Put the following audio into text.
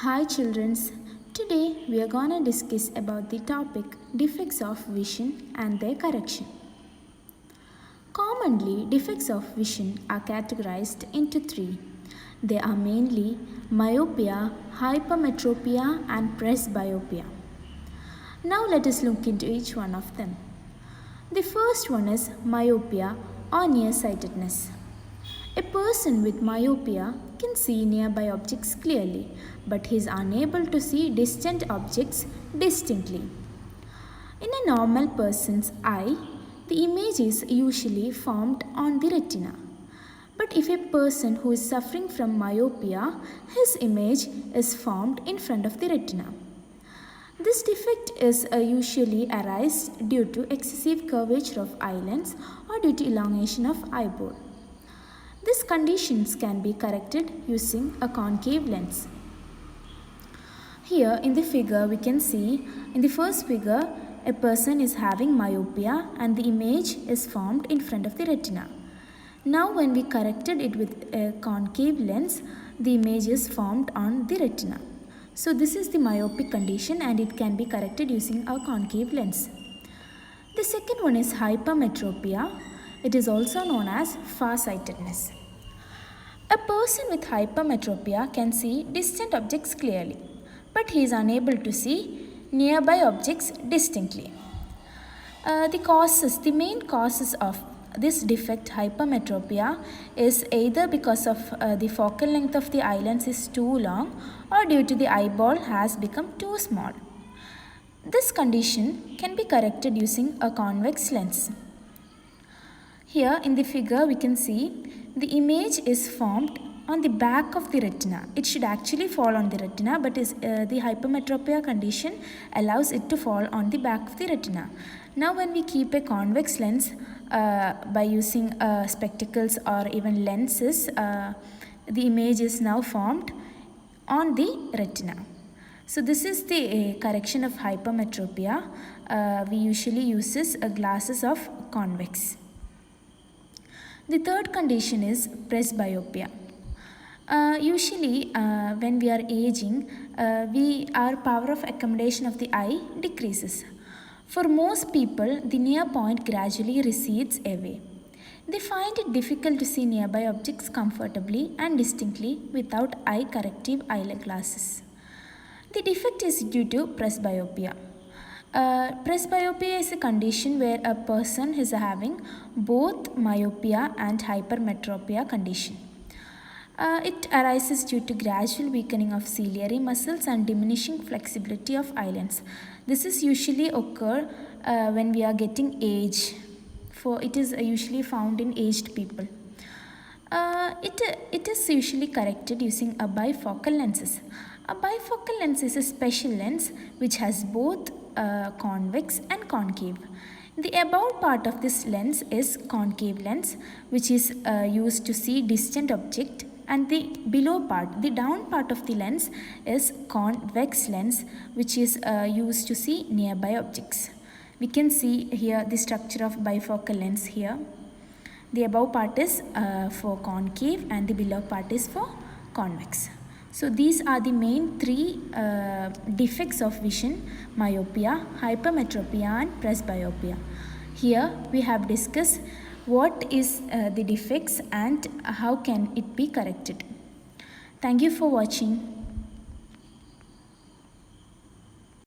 Hi childrens, today we are gonna discuss about the topic defects of vision and their correction. Commonly, defects of vision are categorized into three. They are mainly myopia, hypermetropia and presbyopia. Now let us look into each one of them. The first one is myopia or nearsightedness. A person with myopia can see nearby objects clearly, but he is unable to see distant objects distinctly. In a normal person's eye, the image is usually formed on the retina. But if a person who is suffering from myopia, his image is formed in front of the retina. This defect is usually arise due to excessive curvature of eye lens or due to elongation of eyeball. These conditions can be corrected using a concave lens. Here in the figure we can see, in the first figure, a person is having myopia and the image is formed in front of the retina. Now when we corrected it with a concave lens, the image is formed on the retina. So this is the myopic condition and it can be corrected using a concave lens. The second one is hypermetropia. It is also known as farsightedness. A person with hypermetropia can see distant objects clearly, but he is unable to see nearby objects distinctly. The main causes of this defect hypermetropia is either because of the focal length of the eye lens is too long or due to the eyeball has become too small. This condition can be corrected using a convex lens. Here in the figure we can see the image is formed on the back of the retina. It should actually fall on the retina, but the hypermetropia condition allows it to fall on the back of the retina. Now when we keep a convex lens by using spectacles or even lenses, the image is now formed on the retina. So this is the correction of hypermetropia. We usually uses glasses of convex. The third condition is presbyopia. Usually when we are aging, our power of accommodation of the eye decreases. For most people, the near point gradually recedes away. They find it difficult to see nearby objects comfortably and distinctly without eye corrective eyeglasses. The defect is due to presbyopia. Presbyopia is a condition where a person is having both myopia and hypermetropia condition. It arises due to gradual weakening of ciliary muscles and diminishing flexibility of eye lens. This is usually occur when we are getting age. It is usually found in aged people. It is usually corrected using a bifocal lenses. A bifocal lens is a special lens which has both convex and concave. The above part of this lens is concave lens, which is used to see distant object, and the below part, the down part of the lens is convex lens, which is used to see nearby objects. We can see here the structure of bifocal lens here. The above part is for concave and the below part is for convex. So these are the main three defects of vision: myopia, hypermetropia and presbyopia. Here we have discussed what is the defects and how can it be corrected. Thank you for watching.